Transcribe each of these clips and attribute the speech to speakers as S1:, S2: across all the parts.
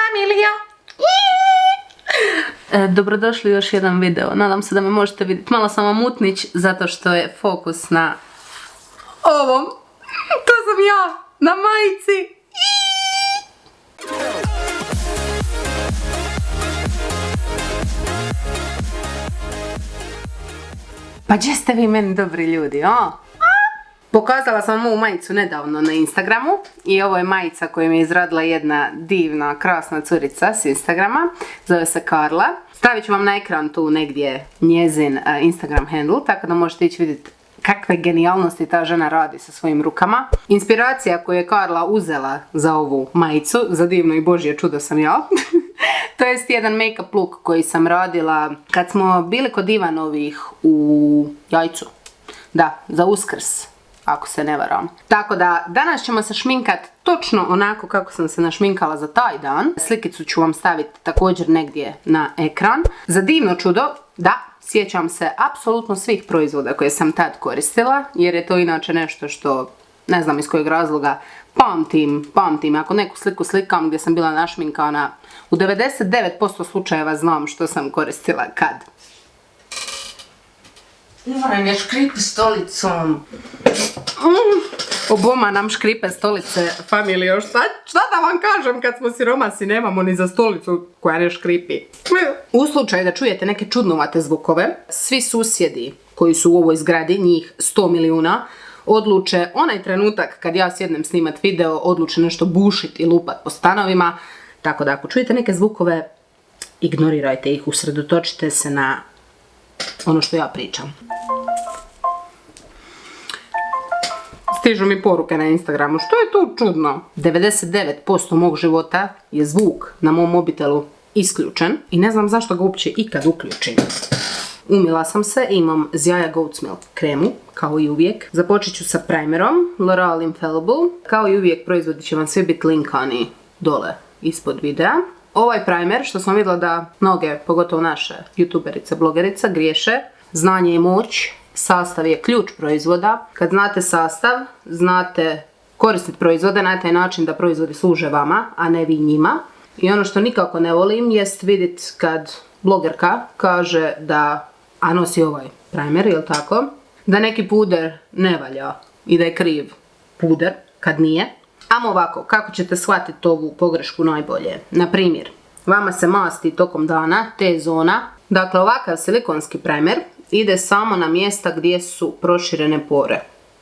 S1: familija! Dobrodošli u još jedan video. Nadam se da me možete vidjeti. Malo sam vam mutnić zato što je fokus na ovom. To sam ja, na majici. Pa gdje ste vi meni dobri ljudi, o? Pokazala sam vam ovu majicu nedavno na Instagramu i ovo je majica koju mi je izradila jedna divna, krasna curica s Instagrama. Zove se Karla. Stavit ću vam na ekran tu negdje njezin Instagram handle, tako da možete ići vidjeti kakve genijalnosti ta žena radi sa svojim rukama. Inspiracija koju je Karla uzela za ovu majicu, za divno i božje čudo sam ja, to jest jedan make-up look koji sam radila kad smo bili kod Ivanovih u Jajcu. Da, za Uskrs, ako se ne varam. Tako da danas ćemo se šminkat točno onako kako sam se našminkala za taj dan. Slikicu ću vam staviti također negdje na ekran. Za divno čudo, da, sjećam se apsolutno svih proizvoda koje sam tad koristila, jer je to inače nešto što, ne znam iz kojeg razloga, pamtim. Ako neku sliku slikam gdje sam bila našminkana, u 99% slučajeva znam što sam koristila kad.
S2: Moram je škripi stolicom.
S1: Oboma nam škripe stolice, familijo. Šta da vam kažem kad smo siromasi, nemamo ni za stolicu koja ne škripi. U slučaju da čujete neke čudnovate zvukove, svi susjedi koji su u ovoj zgradi, njih 100 milijuna, odluče onaj trenutak kad ja sjednem snimat video, odluče nešto bušiti i lupat po stanovima. Tako da ako čujete neke zvukove, ignorirajte ih, usredotočite se na ono što ja pričam. Stižu mi poruke na Instagramu, što je tu čudno? 99% mog života je zvuk na mom mobitelu isključen i ne znam zašto ga uopće ikad uključim. Umila sam se, imam Zjaja Goat's Milk kremu, kao i uvijek. Započet ću sa primerom, L'Oreal Infallible. Kao i uvijek proizvodi će vam svi biti linkani dole ispod videa. Ovaj primer, što sam vidjela da mnoge, pogotovo naše youtuberice, blogerice, griješe, znanje je moć, sastav je ključ proizvoda. Kad znate sastav, znate koristiti proizvode na taj način da proizvodi služe vama, a ne vi njima. I ono što nikako ne volim jest vidjeti kad blogerka kaže da, a nosi ovaj primer, jel tako, da neki puder ne valja i da je kriv puder, kad nije. Amo ovako, kako ćete shvatiti ovu pogrešku najbolje? Na primjer, vama se masti tokom dana T-zona, dakle ovakav silikonski primer ide samo na mjesta gdje su proširene pore.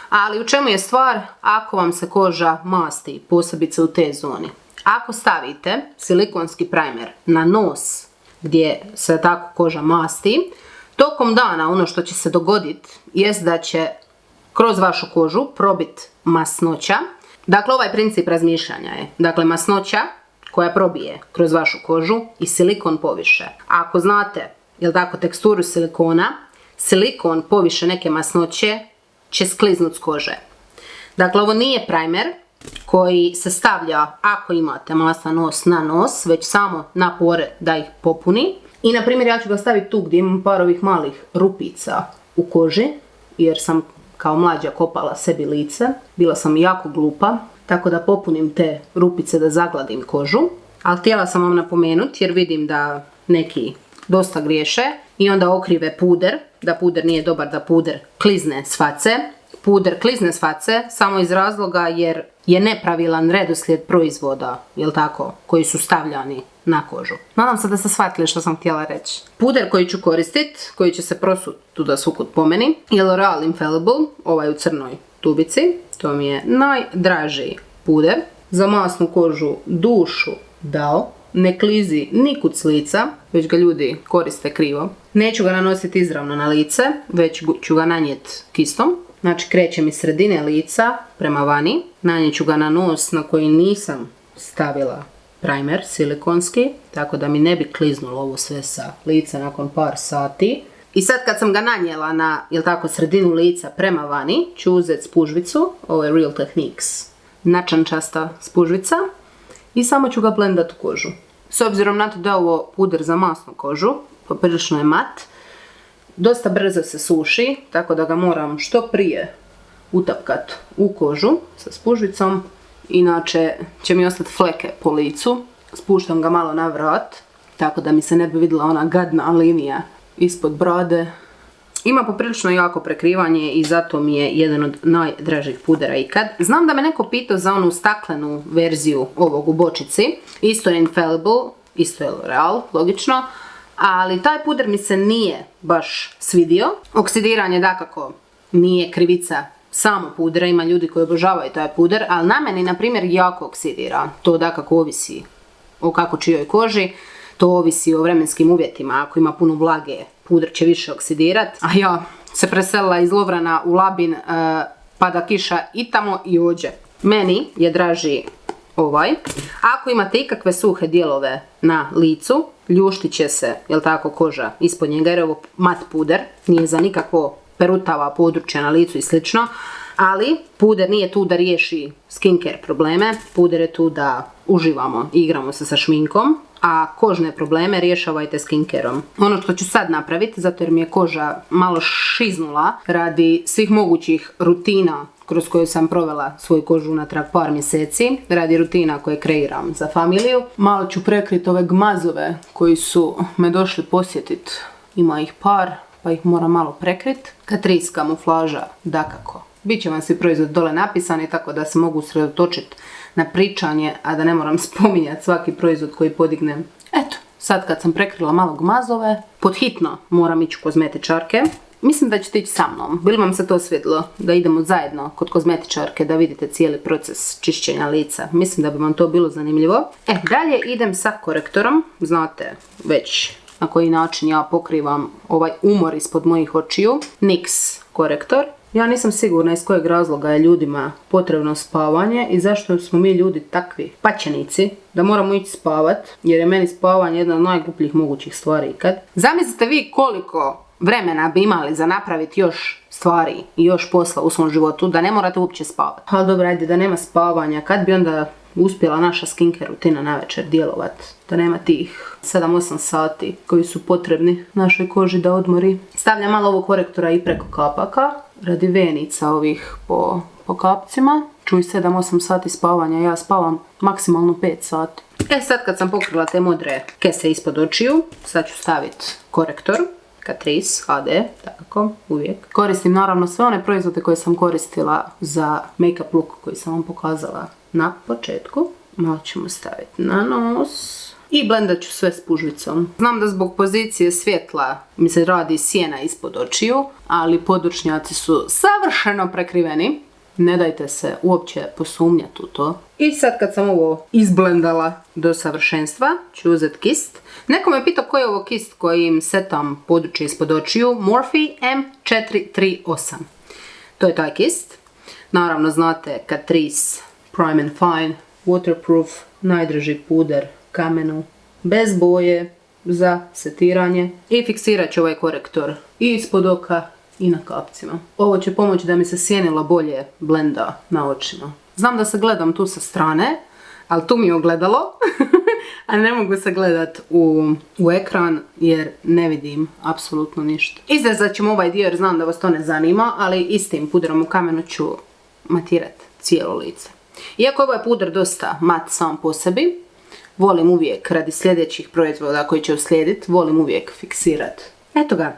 S1: Ali u čemu je stvar ako vam se koža masti, posebice u T-zoni? Ako stavite silikonski primer na nos gdje se tako koža masti, tokom dana ono što će se dogoditi jest da će kroz vašu kožu probiti masnoća. Dakle, ovaj princip razmišljanja je, dakle, masnoća koja probije kroz vašu kožu i silikon poviše. Ako znate, jel tako, teksturu silikona, silikon poviše neke masnoće će skliznut s kože. Dakle, ovo nije primer koji se stavlja ako imate mastan nos na nos, već samo na pore da ih popuni. I, na primjer, ja ću ga staviti tu gdje imam par ovih malih rupica u koži, jer sam kao mlađa kopala sebi lice. Bila sam jako glupa, tako da popunim te rupice da zagladim kožu. Ali htjela sam vam napomenuti jer vidim da neki dosta griješe i onda okrive puder, da puder nije dobar, da puder klizne s face. Puder klizne s face samo iz razloga jer je nepravilan redoslijed proizvoda, jel tako, koji su stavljani na kožu. Nadam se da ste shvatili što sam htjela reći. Puder koji ću koristiti, koji će se prosuti tuda svukut po meni, je L'Oreal Infallible, ovaj u crnoj tubici. To mi je najdraži puder. Za masnu kožu dušu dao. Ne klizi nikud s lica, već ga ljudi koriste krivo. Neću ga nanositi izravno na lice, već ću ga nanijeti kistom. Znači krećem iz sredine lica prema vani. Nanijeću ga na nos na koji nisam stavila primer silikonski, tako da mi ne bi kliznulo ovo sve sa lica nakon par sati. I sad kad sam ga nanijela na, jel tako, sredinu lica prema vani, ću uzeti spužvicu, ovo je Real Techniques načančasta spužvica, i samo ću ga blendat u kožu. S obzirom na to da je ovo puder za masnu kožu, poprilično je mat, dosta brzo se suši, tako da ga moram što prije utapkat u kožu sa spužvicom, inače će mi ostati fleke po licu, Spuštam ga malo na vrat, tako da mi se ne bi vidjela ona gadna linija ispod brade. Ima poprilično jako prekrivanje i zato mi je jedan od najdražih pudera ikad. Znam da me neko pitao za onu staklenu verziju ovog u bočici. Isto je Infallible, isto je L'Oreal, logično. Ali taj puder mi se nije baš svidio. Oksidiranje dakako nije krivica samo pudera, ima ljudi koji obožavaju taj puder, ali na meni, na primjer, jako oksidira. To dakako ovisi o kako čijoj koži, to ovisi o vremenskim uvjetima. Ako ima puno vlage, puder će više oksidirati. A ja se preselila iz Lovrana u Labin, pada kiša i tamo i ođe. Meni je draži ovaj. Ako imate ikakve suhe dijelove na licu, ljuštit će se, jel tako, koža ispod njega, jer je ovo mat puder, nije za nikakvo perutava područja na licu i slično, ali puder nije tu da riješi skincare probleme, puder je tu da uživamo i igramo se sa šminkom, a kožne probleme rješavajte skincareom. Ono što ću sad napraviti, zato jer mi je koža malo šiznula radi svih mogućih rutina kroz koju sam provela svoju kožu unatrag par mjeseci, radi rutina koje kreiram za familiju. Malo ću prekriti ove gmazove koji su me došli posjetiti, ima ih par, pa ih moram malo prekriti. Catrice kamuflaža, dakako. Biće vam svi proizvod dole napisani, tako da se mogu sredotočiti na pričanje, a da ne moram spominjati svaki proizvod koji podignem. Eto, sad kad sam prekrila malo gmazove, pod hitno moram ići u kozmetičarke. Mislim da ćete ići sa mnom. Bilo vam se to svidjelo da idemo zajedno kod kozmetičarke da vidite cijeli proces čišćenja lica. Mislim da bi vam to bilo zanimljivo. Dalje idem sa korektorom. Znate već na koji način ja pokrivam ovaj umor ispod mojih očiju. NYX korektor. Ja nisam sigurna iz kojeg razloga je ljudima potrebno spavanje i zašto smo mi ljudi takvi pačenici da moramo ići spavat, jer je meni spavanje jedna od najglupljih mogućih stvari ikad. Zamislite vi koliko vremena bi imali za napraviti još stvari i još posla u svom životu da ne morate uopće spavati. Ali dobro, ajde, da nema spavanja, kad bi onda uspjela naša skincare rutina navečer djelovat? Da nema tih 7-8 sati koji su potrebni našoj koži da odmori. Stavljam malo ovog korektora i preko kapaka, radi venica ovih po kapcima. Čuj, 7-8 sati spavanja, ja spavam maksimalno 5 sati. Sad kad sam pokrila te modre kese ispod očiju, sad ću staviti korektor. Catrice HD, tako, uvijek. Koristim naravno sve one proizvode koje sam koristila za make-up look koji sam vam pokazala na početku. Malo ćemo staviti na nos. I blendat ću sve s pužvicom. Znam da zbog pozicije svjetla mi se radi sjena ispod očiju, ali podočnjaci su savršeno prekriveni. Ne dajte se uopće posumnjati u to. I sad kad sam ovo izblendala do savršenstva, ću uzeti kist. Neko me pitao koji je ovo kist kojim setam područje ispod očiju. Morphe M438. To je taj kist. Naravno znate Catrice Prime and Fine Waterproof, najdraži puder kamenu, bez boje, za setiranje. I fiksirat ću ovaj korektor i ispod oka i na kapcima. Ovo će pomoći da mi se sjenilo bolje blenda na očima. Znam da se gledam tu sa strane, ali tu mi je ogledalo, a ne mogu se gledat u ekran jer ne vidim apsolutno ništa. Izrezat ćemo ovaj dio jer znam da vas to ne zanima, ali istim puderom u kamenu ću matirat cijelo lice. Iako ovaj puder dosta mat sam po sebi, volim uvijek radi sljedećih proizvoda koji će uslijediti, volim uvijek fiksirat. Eto ga,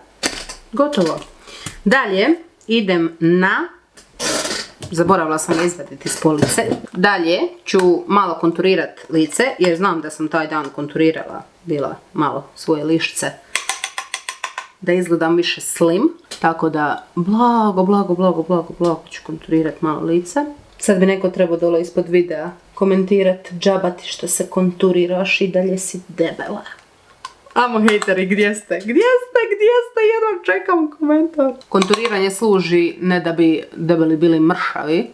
S1: gotovo. Dalje idem na, zaboravila sam ga izvaditi iz police. Dalje ću malo konturirati lice jer znam da sam taj dan konturirala bila malo svoje lišce da izgledam više slim. Tako da blago ću konturirati malo lice. Sad bi neko trebao dole ispod videa komentirati, džabati što se konturiraš i dalje si debela. Amo hejteri, gdje ste? Jednom čekam komentar. Konturiranje služi ne da bi debeli bili mršavi,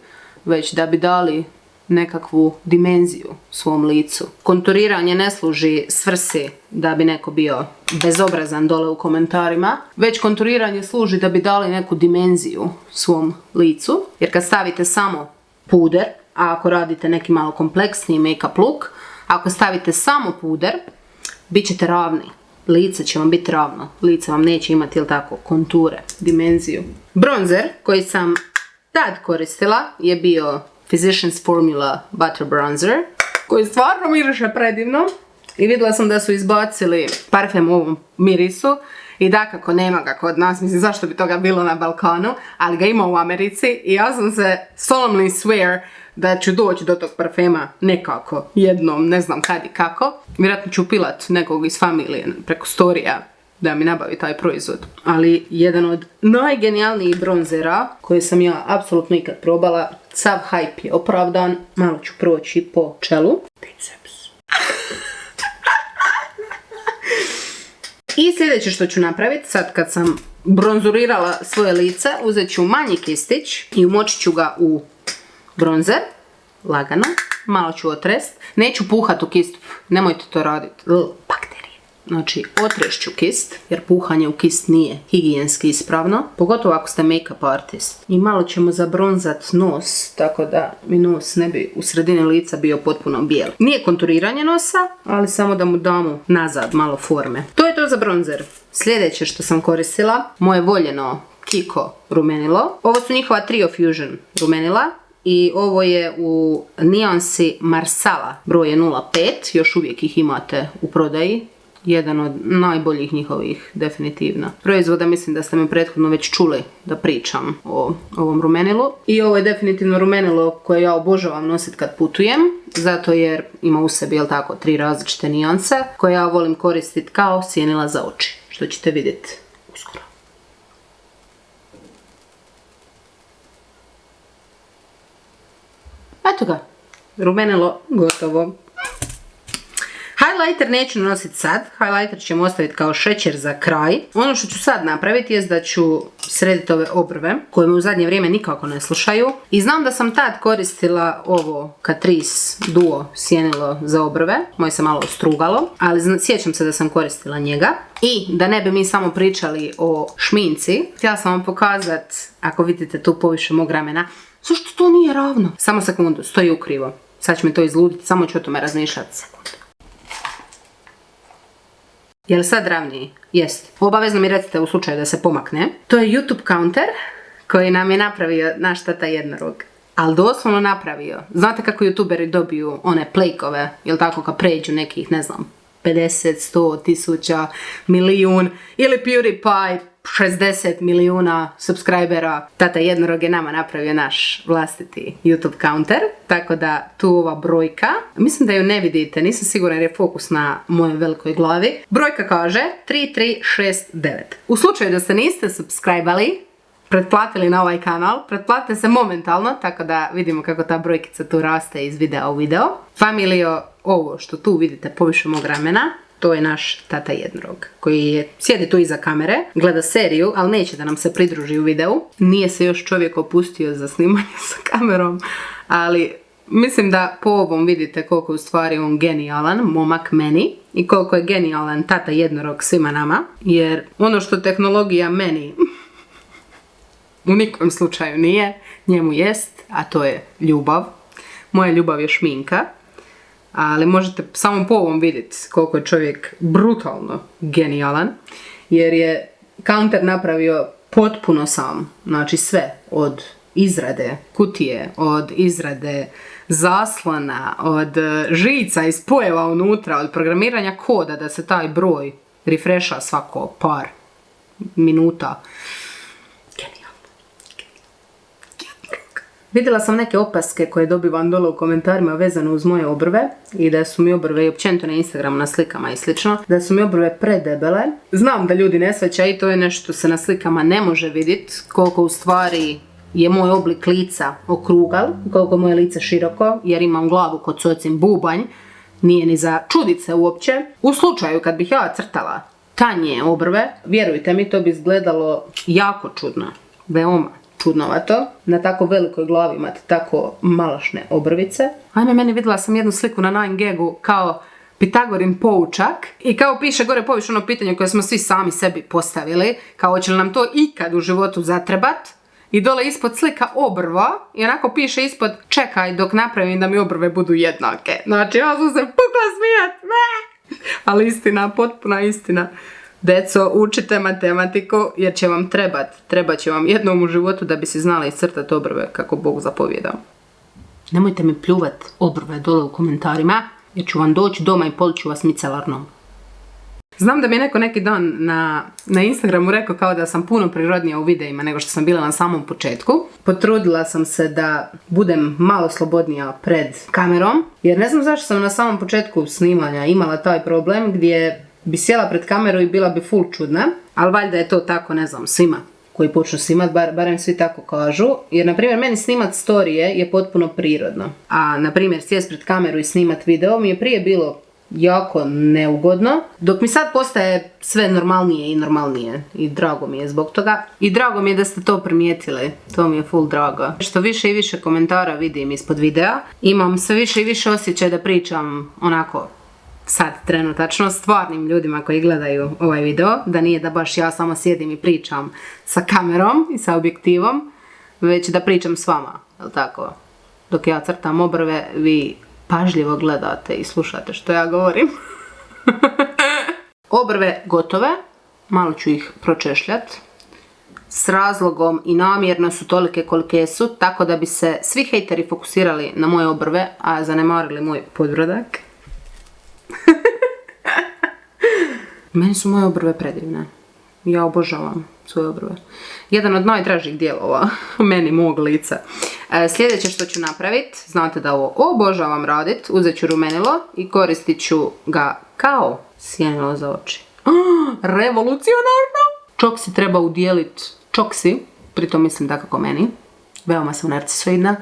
S1: već da bi dali nekakvu dimenziju svom licu. Konturiranje ne služi svrsi da bi neko bio bezobrazan dole u komentarima, već konturiranje služi da bi dali neku dimenziju svom licu. Jer kad stavite samo puder, a ako radite neki malo kompleksniji make-up look, ako stavite samo puder, bit ćete ravni. Lice će vam biti ravno. Lice vam neće imati, jel tako, konture, dimenziju. Bronzer koji sam tad koristila je bio Physicians Formula Butter Bronzer. koji stvarno miriše predivno. I vidjela sam da su izbacili parfem u ovom mirisu. I dakako nema ga kod nas, mislim zašto bi toga bilo na Balkanu, ali ga ima u Americi i ja sam se solemnly swear da ću doći do tog parfema nekako, jednom, ne znam kad i kako. Vjerojatno ću pilat nekog iz familije preko storija da mi nabavi taj proizvod. Ali jedan od najgenijalnijih bronzera koje sam ja apsolutno ikad probala, sav hype je opravdan, malo ću proći po čelu. Biceps. I sljedeće što ću napraviti, sad kad sam bronzurirala svoje lice, uzet ću manji kistić i umočit ću ga u bronzer, lagano, malo ću otrest. Neću puhat u kist, nemojte to raditi, bakterije. Znači, otrešću kist, jer puhanje u kist nije higijenski ispravno, pogotovo ako ste make-up artist. I malo ćemo zabronzat nos, tako da mi nos ne bi u sredini lica bio potpuno bijel. Nije konturiranje nosa, ali samo da mu damo nazad malo forme. To je to za bronzer. Sljedeće što sam koristila, moje voljeno Kiko rumenilo. Ovo su njihova Trio Fusion rumenila. I ovo je u nijansi Marsala, broj je 05, još uvijek ih imate u prodaji. Jedan od najboljih njihovih, definitivno. Proizvoda mislim da ste me prethodno već čuli da pričam o ovom rumenilu. I ovo je definitivno rumenilo koje ja obožavam nositi kad putujem, zato jer ima u sebi, jel tako, 3 različite nijanse koje ja volim koristiti kao sjenila za oči, što ćete vidjeti uskoro. Eto ga, rumenilo gotovo. Highlighter neću nositi sad, highlighter ćemo ostaviti kao šećer za kraj. Ono što ću sad napraviti je da ću srediti ove obrve, koje me u zadnje vrijeme nikako ne slušaju. I znam da sam tad koristila ovo Catrice Duo sjenilo za obrve, moje se malo ostrugalo, ali sjećam se da sam koristila njega. I da ne bi mi samo pričali o šminci, htjela sam vam pokazati, ako vidite tu poviše mog ramena, zašto to nije ravno? Samo sekundu, stoji ukrivo. Sad će mi to izluditi, samo ću o tome razmišljati sekundu. Je li sad ravniji? Jest. Obavezno mi recite u slučaju da se pomakne. To je YouTube counter koji nam je napravio naš tata jednorog. Ali doslovno napravio. Znate kako youtuberi dobiju one plejkove, jel tako, kad pređu nekih, ne znam, 50, 100, 1000, milijun, ili PewDiePie 60 milijuna subscribera. Tata jednorog je nama napravio naš vlastiti YouTube counter, tako da tu ova brojka, mislim da ju ne vidite, nisam sigurna jer je fokus na mojoj velikoj glavi. Brojka kaže 3369. U slučaju da se niste subscribali, pretplatili na ovaj kanal, pretplatite se momentalno, tako da vidimo kako ta brojkica tu raste iz videa u video. Familijo, ovo što tu vidite poviše mog ramena, to je naš tata jednorog, koji sjedi tu iza kamere, gleda seriju, ali neće da nam se pridruži u videu. Nije se još čovjek opustio za snimanje sa kamerom, ali mislim da po ovom vidite koliko je u stvari on genijalan, momak meni, i koliko je genijalan tata jednorog svima nama, jer ono što tehnologija meni u nikom slučaju nije, njemu jest, a to je ljubav. Moja ljubav je šminka. Ali možete samo po ovom vidjeti koliko je čovjek brutalno genijalan, jer je counter napravio potpuno sam, znači sve, od izrade kutije, od izrade zaslona, od žica i spojeva unutra, od programiranja koda da se taj broj refresha svako par minuta. Vidjela sam neke opaske koje dobivam dole u komentarima vezano uz moje obrve i da su mi obrve, i općenito na Instagramu na slikama i slično, da su mi obrve predebele. Znam da ljudi ne shvaćaju i to je nešto što se na slikama ne može vidjeti, koliko u stvari je moj oblik lica okrugal, koliko je moje lice široko, jer imam glavu kod socin bubanj, nije ni za čudit se uopće. U slučaju kad bih ja crtala tanje obrve, vjerujte mi, to bi izgledalo jako čudno, veoma čudnovato, na tako velikoj glavi imate tako malašne obrvice. Ajme, meni vidjela sam jednu sliku na 9gagu kao Pitagorin poučak i kao piše gore poviš ono pitanje koje smo svi sami sebi postavili, kao hoće li nam to ikad u životu zatrebat, i dole ispod slika obrva i onako piše ispod čekaj dok napravim da mi obrve budu jednake. Znači ja sam se pukla smijat, ali istina, potpuna istina. Deco, učite matematiku jer će vam trebat će vam jednom u životu da bi si znali iscrtati obrve kako Bog zapovjeda. Nemojte mi pljuvat obrve dole u komentarima, jer ću vam doći doma i polit ću vas micelarnom. Znam da mi je neko neki dan na Instagramu rekao kao da sam puno prirodnija u videima nego što sam bila na samom početku. Potrudila sam se da budem malo slobodnija pred kamerom, jer ne znam zašto sam na samom početku snimanja imala taj problem gdje bi sjela pred kameru i bila bi full čudna, ali valjda je to tako, ne znam, svima koji počnu snimat, barem svi tako kažu, jer na primjer meni snimat storije je potpuno prirodno, a na primjer sjest pred kameru i snimat video mi je prije bilo jako neugodno, dok mi sad postaje sve normalnije i normalnije i drago mi je zbog toga i drago mi je da ste to primijetili, to mi je full drago. Što više i više komentara vidim ispod videa, imam sve više i više osjećaj da pričam onako sad trenutačno stvarnim ljudima koji gledaju ovaj video, da nije da baš ja samo sjedim i pričam sa kamerom i sa objektivom, već da pričam s vama, jel tako? Dok ja crtam obrve, vi pažljivo gledate i slušate što ja govorim. Obrve gotove, malo ću ih pročešljat. S razlogom i namjerno su tolike kolike su, tako da bi se svi hejteri fokusirali na moje obrve, a zanemarili moj podbrodak. Meni su moje obrve predivne. Ja obožavam svoje obrve. Jedan od najdražih dijelova meni mog lica. Sljedeće što ću napraviti, znate da ovo obožavam radit, uzet ću rumenilo i koristit ću ga kao sjenilo za oči. Revolucionarno! Čoksi treba udjelit, čoksi, pritom mislim da kako meni, veoma sam narcisoidna,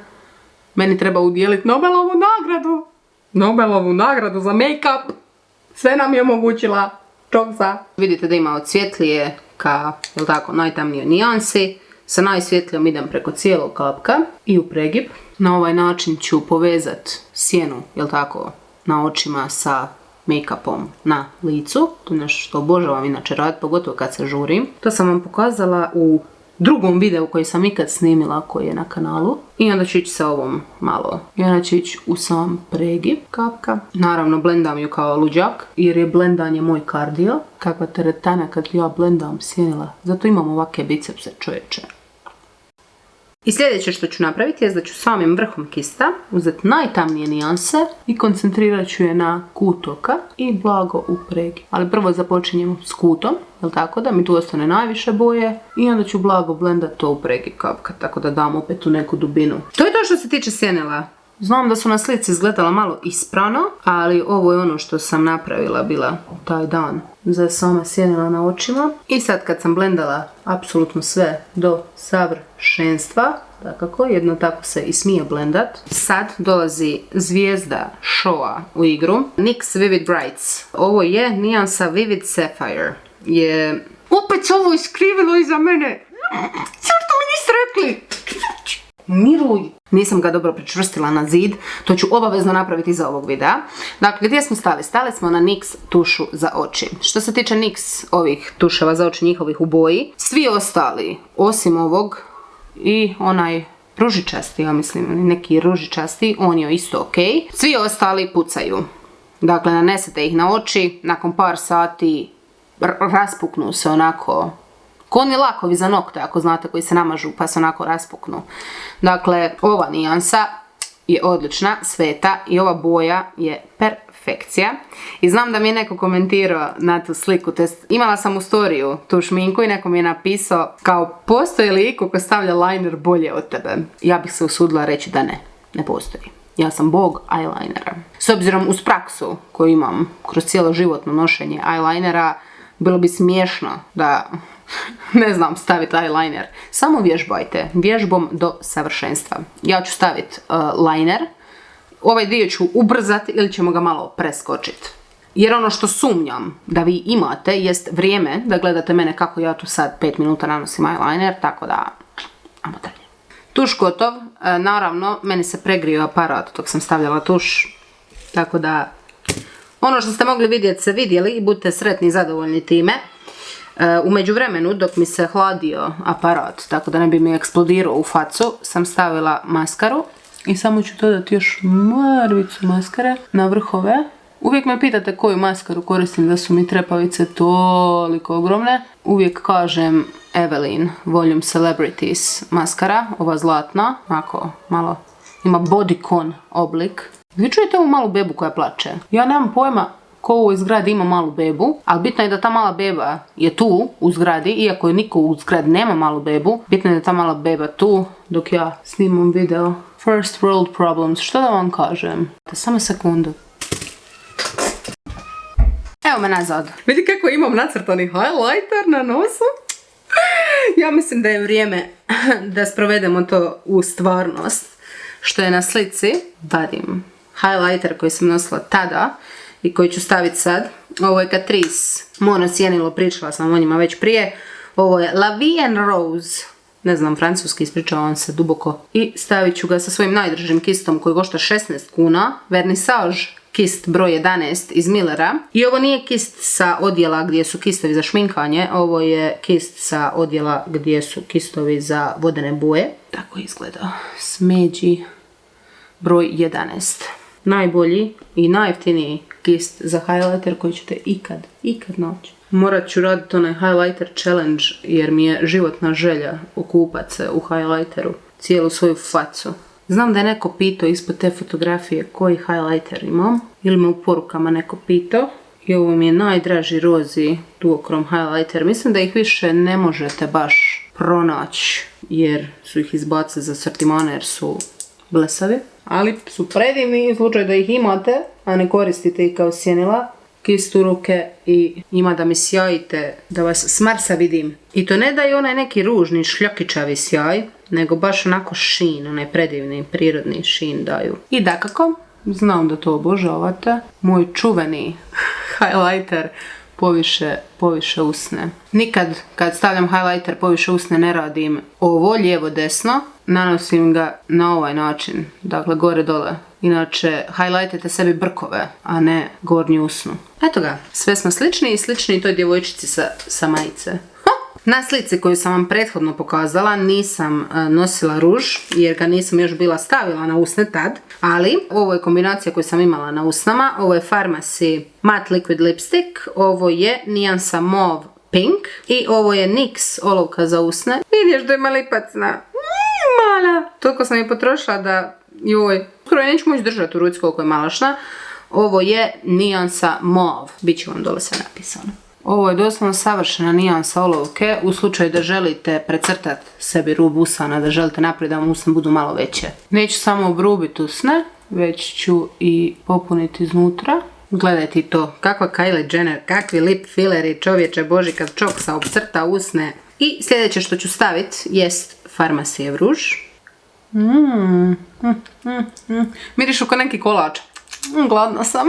S1: meni treba udjelit Nobelovu nagradu. Nobelovu nagradu za make-up. Sve nam je omogućila čoksa. Vidite da ima od svjetlije ka, jel tako, najtamnijoj nijansi. Sa najsvjetlijom idem preko cijelog kapka i u pregib. Na ovaj način ću povezat sjenu, jel tako, na očima sa make-upom na licu. To je nešto što obožavam inače raditi, pogotovo kad se žurim. To sam vam pokazala u drugom videu koji sam ikad snimila, koji je na kanalu. I onda ću ići sa ovom malo. I onda ću ići u sam pregib kapka. Naravno blendam ju kao luđak, jer je blendanje moj kardio. Kakva teretana kad ja blendam sjenila. Zato imam ovake bicepse, čovječe. I sljedeće što ću napraviti je da ću samim vrhom kista uzeti najtamnije nijanse i koncentrirat ću je na kut oka i blago u pregib. Ali prvo započinjemo s kutom, jel tako, da mi tu ostane najviše boje i onda ću blago blendat to u pregib kapka, tako da dam opet tu neku dubinu. To je to što se tiče sjenila. Znam da su na slici izgledala malo isprano, ali ovo je ono što sam napravila bila taj dan za sama sjenila na očima. I sad kad sam blendala apsolutno sve do savršenstva, dakako, jedno tako se i smije blendat, sad dolazi zvijezda showa u igru. NYX Vivid Brights. Ovo je nijansa Vivid Sapphire. Opet se ovo iskrivilo iza mene. Zašto mi niste rekli? Miruj. Nisam ga dobro pričvrstila na zid, to ću obavezno napraviti iza ovog videa. Dakle, gdje smo stali? Stali smo na NYX tušu za oči. Što se tiče NYX ovih tuševa za oči, njihovih u boji, svi ostali, osim ovog i onaj ružičasti, ja mislim, neki ružičasti, on je isto ok. Svi ostali pucaju. Dakle, nanesete ih na oči, nakon par sati raspuknu se onako, ko oni lakovi za nokte, ako znate, koji se namažu pa se onako raspuknu. Dakle, ova nijansa je odlična, sveta i ova boja je perfekcija. I znam da mi je neko komentirao na tu sliku, to jest imala sam u storiju tu šminku i neko mi je napisao kao postoji li iko ko stavlja liner bolje od tebe? Ja bih se usudila reći da ne postoji. Ja sam bog eyelinera. S obzirom uz praksu koju imam kroz cijelo životno nošenje eyelinera, bilo bi smiješno da, ne znam, staviti eyeliner. Samo vježbajte, vježbom do savršenstva. Ja ću staviti liner, ovaj dio ću ubrzati ili ćemo ga malo preskočiti. Jer ono što sumnjam da vi imate jest vrijeme da gledate mene kako ja tu sad 5 minuta nanosim eyeliner, tako da, ajmo dalje. Tuš gotov, naravno, meni se pregrio aparat dok sam stavljala tuš, tako da ono što ste mogli vidjeti ste vidjeli i budite sretni i zadovoljni time. U međuvremenu, dok mi se hladio aparat, tako da ne bi mi eksplodirao u facu, sam stavila maskaru i samo ću dodati još mrvicu maskare na vrhove. Uvijek me pitate koju maskaru koristim, da su mi trepavice toliko ogromne. Uvijek kažem Evelyn Volume Celebrities maskara, ova zlatna, onako malo Ima bodycon oblik. Vi čujete ovu malu bebu koja plače? Ja nemam pojma ko u ovoj zgradi ima malu bebu, ali bitno je da ta mala beba je tu u zgradi, iako je niko u zgradi nema malu bebu. Bitno je da ta mala beba tu dok ja snimam video. First world problems, što da vam kažem? Samo sekundu. Evo me nazad. Vidi kako imam nacrtani highlighter na nosu. Ja mislim da je vrijeme da sprovedemo to u stvarnost. Što je na slici. Vadim highlighter koji sam nosila tada i koji ću staviti sad. Ovo je Catrice Mono Cienilo, pričala sam o njima već prije. Ovo je La Vie en Rose. Ne znam, francuski, ispričavam se duboko. I stavit ću ga sa svojim najdržim kistom koji košta 16 kuna. Vernissage kist broj 11 iz Millera. I ovo nije kist sa odjela gdje su kistovi za šminkanje. Ovo je kist sa odjela gdje su kistovi za vodene boje. Tako izgleda. Smeđi broj 11. Najbolji i najjeftiniji kist za highlighter koji ćete ikad naći. Morat ću raditi onaj highlighter challenge jer mi je životna želja okupat se u highlighteru cijelu svoju facu. Znam da je neko pitao ispod te fotografije koji highlighter imam ili me u porukama neko pitao. I ovo mi je najdraži rozi duokrom highlighter. Mislim da ih više ne možete baš pronaći jer su ih izbacili za sortimane jer su blesavi. Ali su predivni u slučaju da ih imate, a ne koristite ih kao sjenila. Kist u ruke i ima da mi sjajite, da vas s Marsa vidim. I to ne da je onaj neki ružni šljokičavi sjaj, nego baš onako šin, onaj predivni, prirodni šin daju. I dakako, znam da to obožavate, moj čuveni highlighter poviše usne. Nikad kad stavljam highlighter poviše usne ne radim ovo, lijevo desno, nanosim ga na ovaj način, dakle gore dole. Inače, highlightite sebi brkove, a ne gornju usnu. Eto ga, sve smo slični i slični toj djevojčici sa majice. Na slici koju sam vam prethodno pokazala nisam nosila ruž jer ga nisam još bila stavila na usne tad. Ali ovo je kombinacija koju sam imala na usnama. Ovo je Pharmacy Matte Liquid Lipstick. Ovo je nijansa Mauve Pink. I ovo je NYX olovka za usne. Vidiš da ima lipac na... mala. Toliko sam je potrošila da... joj, skoro je neću moći držati u ruci koliko je malašna. Ovo je nijansa Mauve. Biće vam dole sve napisano. Ovo je doslovno savršena nijansa olovke u slučaju da želite precrtati sebi rub usana, da želite napraviti da vam usne budu malo veće. Neću samo obrubiti usne, već ću i popuniti iznutra. Gledajte to, kakva Kylie Jenner, kakvi lip filleri, čovječe boži kad čoksa obcrta usne. I sljedeće što ću staviti jest Pharmacy ruž. Mirišu ko neki kolač. Gladna sam.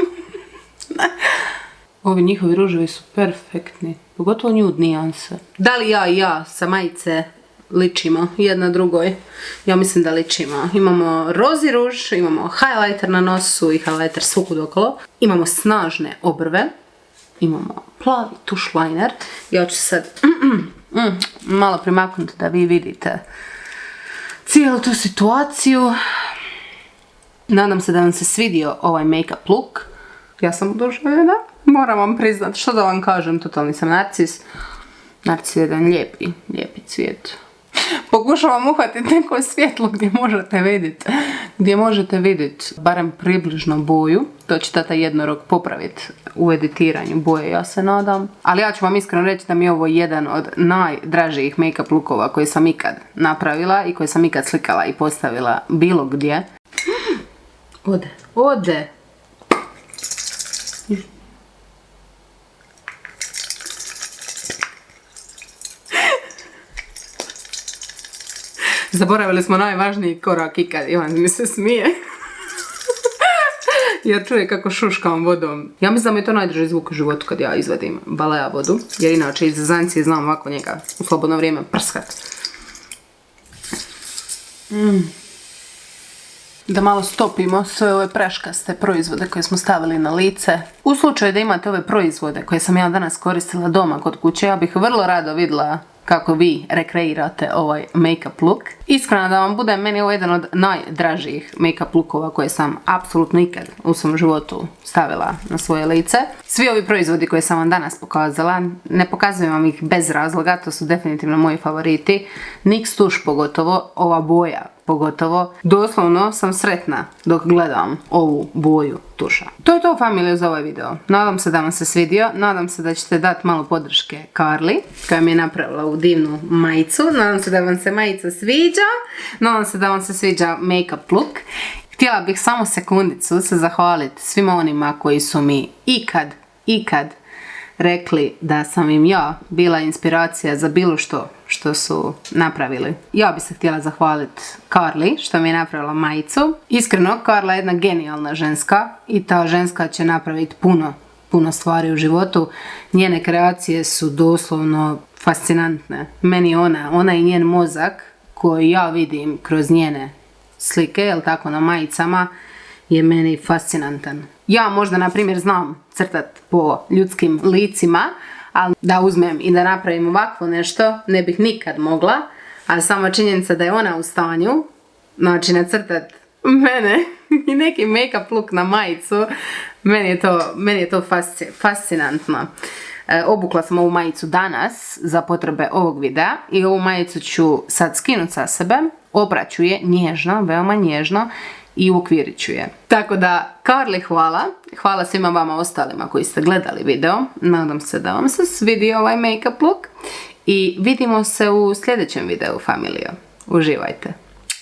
S1: Ovi njihovi ruževi su perfektni, pogotovo nude nijanse. Da li ja i ja sa majice ličimo jedna drugoj? Ja mislim da ličimo. Imamo rozi ruž, imamo highlighter na nosu i highlighter svukud okolo. Imamo snažne obrve. Imamo plavi tuš liner. Ja ću sad malo primaknuti da vi vidite cijelu tu situaciju. Nadam se da vam se svidio ovaj make-up look. Ja sam oduševljena. Moram vam priznat, što da vam kažem, totalni sam narcis. Narcis je jedan lijepi cvijet. Pokušavam uhvatiti neko svjetlo gdje možete vidjeti barem približno boju. To će tata jednorog popraviti u editiranju boje, ja se nadam. Ali ja ću vam iskreno reći da mi je ovo jedan od najdražijih make-up lookova koje sam ikad napravila i koje sam ikad slikala i postavila bilo gdje. Ode. Zaboravili smo najvažniji korak ikad. Ivan mi se smije. Ja čujem kako šuškam vodom. Ja mislim da mi je to najdraži zvuk u životu kad ja izvadim balea vodu. Jer inače iz zancije znam ovako njega u slobodno vrijeme prskat. Da malo stopimo sve ove preškaste proizvode koje smo stavili na lice. U slučaju da imate ove proizvode koje sam ja danas koristila doma kod kuće, ja bih vrlo rado vidjela kako vi rekreirate ovaj make-up look. Iskreno da vam budem, meni je ovo jedan od najdražijih make-up lookova koje sam apsolutno ikad u svom životu stavila na svoje lice. Svi ovi proizvodi koje sam vam danas pokazala, ne pokazujem vam ih bez razloga, to su definitivno moji favoriti. NYX tuš pogotovo, ova boja pogotovo. Doslovno sam sretna dok gledam ovu boju tuša. To je to, familijo, za ovaj video. Nadam se da vam se svidio, nadam se da ćete dati malo podrške Karli koja mi je napravila ovu divnu majicu. Nadam se da vam se majica sviđa, nadam se da vam se sviđa make-up look. Htjela bih samo sekundicu se zahvaliti svima onima koji su mi ikad rekli da sam im ja bila inspiracija za bilo što su napravili. Ja bih se htjela zahvaliti Karli što mi je napravila majicu. Iskreno, Karla je jedna genijalna ženska i ta ženska će napraviti puno stvari u životu. Njene kreacije su doslovno fascinantne. Meni ona i njen mozak koji ja vidim kroz njene slike, jel tako, na majicama, je meni fascinantan. Ja možda, na primjer, znam crtat po ljudskim licima, ali da uzmem i da napravim ovakvo nešto, ne bih nikad mogla, ali sama činjenica da je ona u stanju, znači nacrtat mene i neki make-up look na majicu, meni je to fascinantno. Obukla sam ovu majicu danas za potrebe ovog videa i ovu majicu ću sad skinuti sa sebe, opraću je nježno, veoma nježno i uokvirit ću je. Tako da, Karli, hvala svima vama ostalima koji ste gledali video, nadam se da vam se svidio ovaj make-up look i vidimo se u sljedećem videu, familijo. Uživajte!